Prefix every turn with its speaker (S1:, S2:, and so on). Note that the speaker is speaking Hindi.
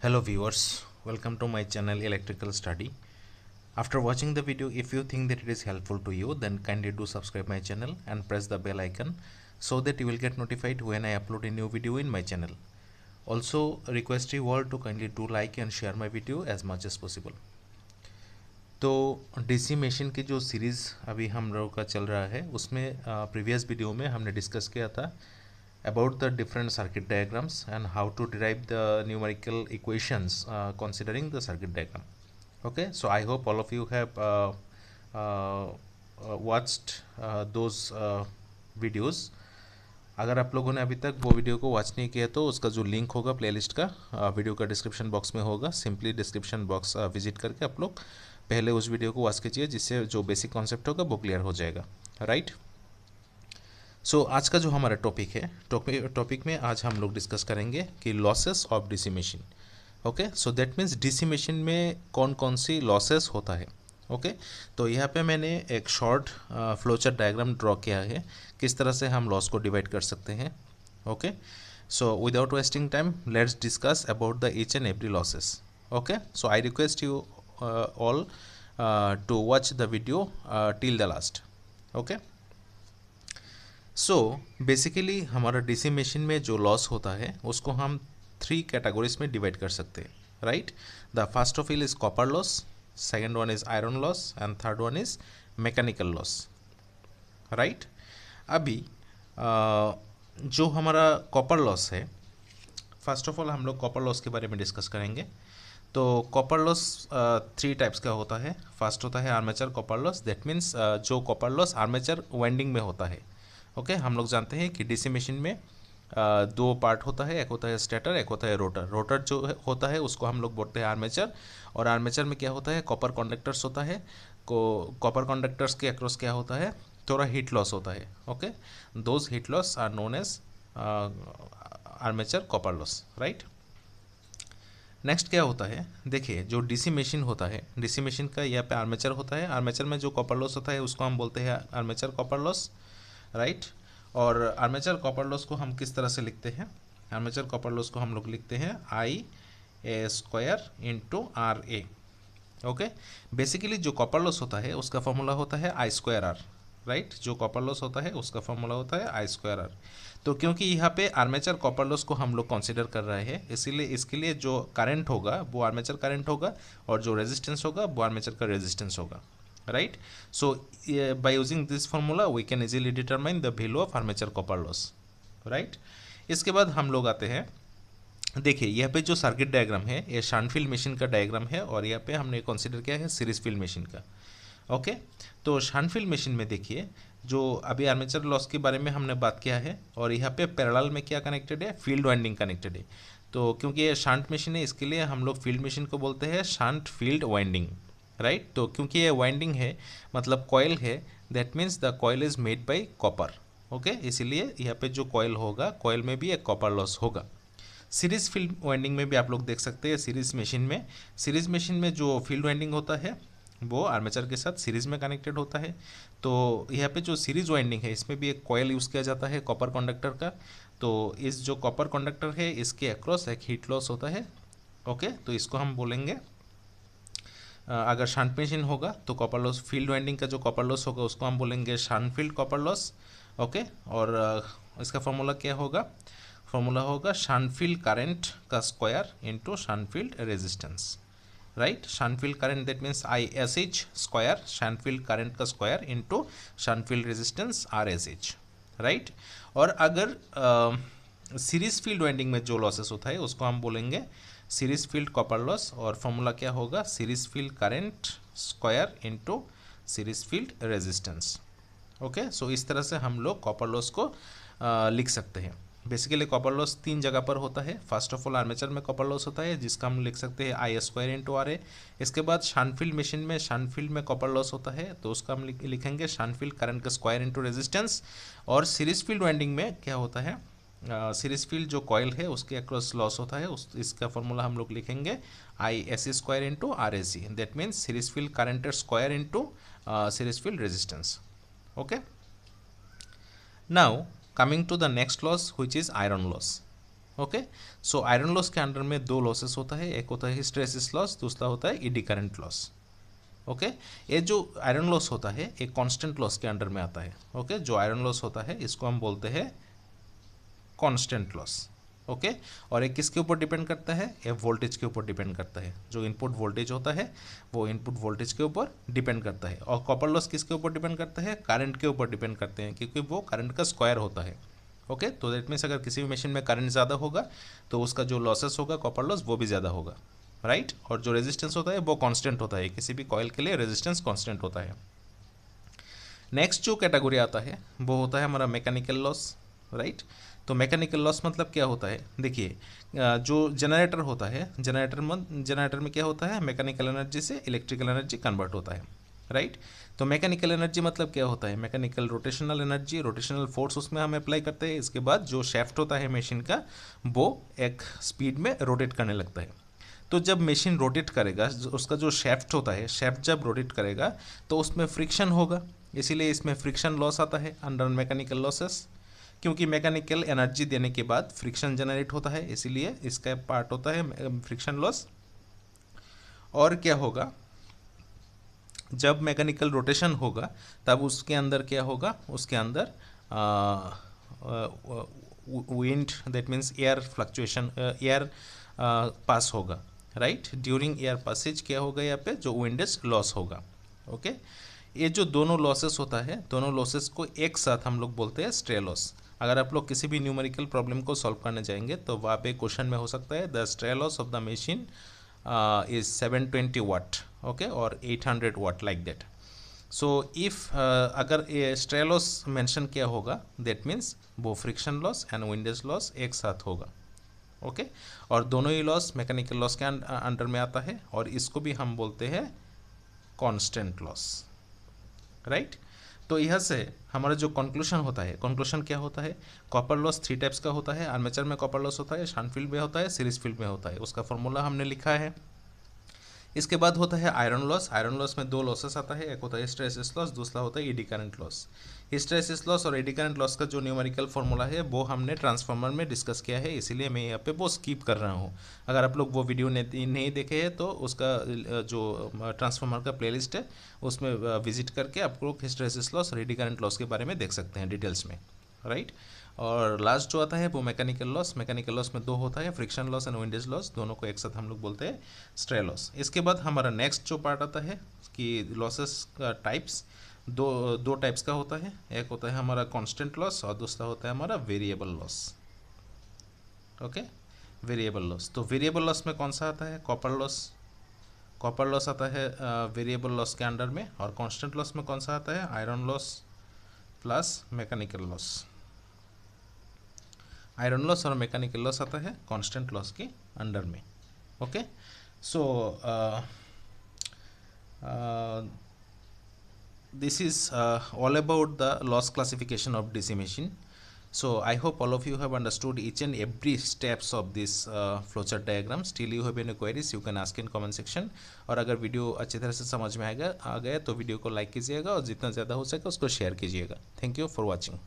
S1: Hello viewers, welcome to my channel Electrical Study. After watching the video, if you think that it is helpful to you, then kindly do subscribe my channel and press the bell icon so that you will get notified when I upload a new video in my channel. Also request you all to kindly do like and share my video as much as possible. तो डीसी मशीन की जो सीरीज़ अभी हम लोगों का चल रहा है उसमें प्रीवियस वीडियो में हमने डिस्कस किया था about the different circuit diagrams and how to derive the numerical equations considering the circuit diagram. Okay, so I hope all of you have watched those videos. अगर आप लोगों ने अभी तक वो वीडियो को वॉच नहीं किया तो उसका जो लिंक होगा प्लेलिस्ट का वीडियो का डिस्क्रिप्शन बॉक्स में होगा. सिंपली डिस्क्रिप्शन बॉक्स विजिट करके आप लोग पहले उस वीडियो को वॉच कीजिए जिससे जो बेसिक कॉन्सेप्ट होगा वो क्लियर हो जाएगा. राइट. सो आज का जो हमारा टॉपिक है टॉपिक में आज हम लोग डिस्कस करेंगे कि losses of DC machine. Okay, so that means DC machine में कौन कौन सी लॉसेस होता है. ओके, तो यहाँ पे मैंने एक शॉर्ट फ्लोचार्ट डायग्राम ड्रॉ किया है किस तरह से हम लॉस को डिवाइड कर सकते हैं. Okay, so without wasting time let's discuss about the each and every losses. Okay, so I request you all to watch the video till the last. Okay, so basically हमारा डीसी मशीन में जो लॉस होता है उसको हम 3 कैटेगरीज में डिवाइड कर सकते हैं. Right. The first of all is copper loss, second one is iron loss and third one is mechanical loss. Right. अभी जो हमारा कॉपर लॉस है, फर्स्ट ऑफ ऑल हम लोग कॉपर लॉस के बारे में डिस्कस करेंगे. तो कॉपर लॉस 3 टाइप्स का होता है. फर्स्ट होता है armature copper loss. That means जो कॉपर लॉस आर्मेचर वाइंडिंग में होता है. ओके, हम लोग जानते हैं कि डीसी मशीन में 2 पार्ट होता है. एक होता है स्टेटर, एक होता है रोटर. रोटर जो होता है उसको हम लोग बोलते हैं आर्मेचर. और आर्मेचर में क्या होता है, कॉपर कंडक्टर्स होता है. कॉपर कंडक्टर्स के अक्रॉस क्या होता है, थोड़ा हीट लॉस होता है. Okay, those heat loss are known as armature copper loss. Right. Next क्या होता है, देखिए जो डीसी मशीन होता है, डीसी मशीन का यहाँ पे आर्मेचर होता है. आर्मेचर में जो कॉपर लॉस होता है उसको हम बोलते हैं आर्मेचर कॉपर लॉस. राइट. और आर्मेचर कॉपर लॉस को हम किस तरह से लिखते हैं, आर्मेचर कॉपर लॉस को हम लोग लिखते हैं IA² into RA. Okay, basically जो कॉपर लॉस होता है उसका फॉर्मूला होता है I²R. राइट. जो कॉपर लॉस होता है उसका फॉर्मूला होता है I²R. तो क्योंकि यहाँ पे आर्मेचर कॉपर लॉस को हम लोग कंसीडर कर रहे हैं इसीलिए इसके लिए जो करंट होगा वो आर्मेचर करंट होगा और जो रेजिस्टेंस होगा वो आर्मेचर का रेजिस्टेंस होगा. Right. So by using this formula we can easily determine the value of armature copper loss. Right. इसके बाद हम लोग आते हैं, देखिए यहाँ पे जो सर्किट डायग्राम है ये शंट फील्ड मशीन का डायग्राम है और यहाँ पे हमने कंसीडर किया है सीरीज फील्ड मशीन का. ओके, तो शंट फील्ड मशीन में देखिए जो अभी आर्मेचर लॉस के बारे में हमने बात किया है और यहाँ पे पैरेलल में क्या कनेक्टेड है, फील्ड वाइंडिंग कनेक्टेड है. तो क्योंकि ये शंट मशीन है इसके लिए हम लोग फील्ड मशीन को बोलते हैं शंट फील्ड वाइंडिंग. राइट. तो क्योंकि ये वाइंडिंग है मतलब कॉइल है, that means the coil is made by copper. Okay, इसीलिए यहाँ पे जो कॉइल होगा कॉइल में भी एक कॉपर लॉस होगा. सीरीज फील्ड वाइंडिंग में भी आप लोग देख सकते हैं सीरीज मशीन में जो फील्ड वाइंडिंग होता है वो आर्मेचर के साथ सीरीज में कनेक्टेड होता है. तो यहाँ पे जो सीरीज वाइंडिंग है इसमें भी एक कॉइल यूज़ किया जाता है कॉपर कंडक्टर का. तो इस जो कॉपर कंडक्टर है इसके अक्रॉस एक हीट लॉस होता है. ओके, तो इसको हम बोलेंगे अगर शंट मशीन होगा तो कॉपर लॉस, फील्ड वाइंडिंग का जो कॉपर लॉस होगा उसको हम बोलेंगे shunt field copper loss. Okay, और इसका फॉर्मूला क्या होगा, फॉर्मूला होगा शंट फील्ड करंट का square into shunt field resistance. Right. Shunt field current that means ISH square, shunt field current का square into shunt field resistance RSH. Right. और अगर सीरीज फील्ड वाइंडिंग में जो लॉसेस होता है उसको हम बोलेंगे सीरीज फील्ड कॉपर लॉस और फॉर्मूला क्या होगा, series field current square into series field resistance. Okay, so इस तरह से हम लोग कॉपर लॉस को लिख सकते हैं. बेसिकली कॉपर लॉस 3 जगह पर होता है. फर्स्ट ऑफ ऑल आर्मेचर में कॉपर लॉस होता है जिसका हम लिख सकते हैं I² इंटू RA. इसके बाद शंट फील्ड मशीन में शंट फील्ड में कॉपर लॉस होता है तो उसका हम लिखेंगे शंट फील्ड करंट का स्क्वायर इंटू रेजिस्टेंस. और सीरीज फील्ड वाइंडिंग में क्या होता है, सीरीज फील्ड जो कॉइल है उसके अक्रॉस लॉस होता है इसका फॉर्मूला हम लोग लिखेंगे ISC² into RAC. That means series field current square into series field resistance. Okay, now coming to the next loss which is iron loss. Okay. So iron loss के अंडर में दो लॉसेस होता है, एक होता है हिस्टैरिसीस लॉस, दूसरा होता है ईडी करंट लॉस। ओके ये जो आयरन लॉस होता है एक कांस्टेंट लॉस के अंडर में आता है। ओके जो आयरन लॉस होता है इसको हम बोलते हैं कांस्टेंट लॉस। ओके और ये किसके ऊपर डिपेंड करता है, ये वोल्टेज के ऊपर डिपेंड करता है। जो इनपुट वोल्टेज होता है वो इनपुट वोल्टेज के ऊपर डिपेंड करता है। और कॉपर लॉस किसके ऊपर डिपेंड करता है, करंट के ऊपर डिपेंड करते हैं, क्योंकि वो करंट का स्क्वायर होता है। ओके तो दैट मीन्स अगर किसी भी मशीन में करंट ज़्यादा होगा तो उसका जो लॉसेस होगा कॉपर लॉस वो भी ज़्यादा होगा, राइट। और जो रेजिस्टेंस होता है वो कांस्टेंट होता है, किसी भी कॉइल के लिए रेजिस्टेंस कांस्टेंट होता है। नेक्स्ट जो कैटेगरी आता है वो होता है हमारा मैकेनिकल लॉस, राइट। तो मैकेनिकल लॉस मतलब क्या होता है, देखिए जो जनरेटर होता है, जनरेटर में क्या होता है, मैकेनिकल एनर्जी से इलेक्ट्रिकल एनर्जी कन्वर्ट होता है, राइट। तो मैकेनिकल एनर्जी मतलब क्या होता है, mechanical rotational energy, rotational force उसमें हम अप्लाई करते हैं। इसके बाद जो शेफ्ट होता है मशीन का वो एक स्पीड में रोटेट करने लगता है। तो जब मशीन रोटेट करेगा उसका जो शेफ्ट होता है, शेफ्ट जब रोटेट करेगा तो उसमें फ्रिक्शन होगा, इसीलिए इसमें फ्रिक्शन लॉस आता है अंडर मैकेनिकल लॉसेस। क्योंकि मैकेनिकल एनर्जी देने के बाद फ्रिक्शन जनरेट होता है, इसीलिए इसका पार्ट होता है फ्रिक्शन लॉस। और क्या होगा, जब मैकेनिकल रोटेशन होगा तब उसके अंदर क्या होगा, उसके अंदर wind that means air fluctuation, air pass होगा, राइट। ड्यूरिंग एयर पासेज क्या होगा, यहाँ पे जो विंडेज लॉस होगा। ओके ये जो दोनों लॉसेस होता है, दोनों लॉसेस को एक साथ हम लोग बोलते हैं स्ट्रे लॉस। अगर आप लोग किसी भी न्यूमेरिकल प्रॉब्लम को सॉल्व करने जाएंगे तो वहाँ पे क्वेश्चन में हो सकता है the stray loss of the machine is 720 watt, okay, or 800 watt like that. So if अगर ये स्ट्रे लॉस मेंशन किया होगा that means वो friction loss and windage loss एक साथ होगा। ओके और दोनों ही लॉस मैकेनिकल लॉस के अंडर में आता है और इसको भी हम बोलते हैं कांस्टेंट लॉस, राइट। तो यह से हमारा जो कंक्लूशन होता है, कंक्लूशन क्या होता है, कॉपर लॉस 3 टाइप्स का होता है। आर्मेचर में कॉपर लॉस होता है, शंट फील्ड में होता है, सीरीज फील्ड में होता है, उसका फॉर्मूला हमने लिखा है। इसके बाद होता है आयरन लॉस। आयरन लॉस में दो लॉसेस आता है, एक होता है हिस्टैरिसीस लॉस, दूसरा होता है eddy current loss. Hysteresis loss और एडी करंट लॉस का जो न्यूमेरिकल फॉर्मूला है वो हमने ट्रांसफार्मर में डिस्कस किया है, इसीलिए मैं यहाँ पे वो स्किप कर रहा हूँ। अगर आप लोग वो वीडियो नहीं देखे हैं तो उसका जो ट्रांसफार्मर का प्लेलिस्ट है उसमें विजिट करके आप लोग हिस्टैरिसीस लॉस और एडी करंट लॉस के बारे में देख सकते हैं डिटेल्स में, राइट। और लास्ट जो आता है वो मैकेनिकल लॉस। मैकेनिकल लॉस में दो होता है, friction loss and windage loss, दोनों को एक साथ हम लोग बोलते हैं स्ट्रे लॉस। इसके बाद हमारा नेक्स्ट जो पार्ट आता है कि लॉसेस का टाइप्स, दो टाइप्स का होता है, एक होता है हमारा कांस्टेंट लॉस और दूसरा होता है हमारा variable loss. Okay variable loss, तो वेरिएबल लॉस में कौन सा आता है, कॉपर लॉस। कॉपर लॉस आता है वेरिएबल लॉस के अंडर में। और कांस्टेंट लॉस में कौन सा आता है, iron loss plus mechanical loss. Iron loss और मैकेनिकल लॉस आता है कांस्टेंट लॉस के अंडर में। Okay so this is all about the loss classification of DC machine. So I hope all of you have understood each and every steps of this flowchart diagram. Still you have any queries you can ask in comment section. और अगर वीडियो अच्छी तरह से समझ में आ गया तो वीडियो को लाइक कीजिएगा और जितना ज़्यादा हो सके उसको शेयर कीजिएगा। Thank you for watching.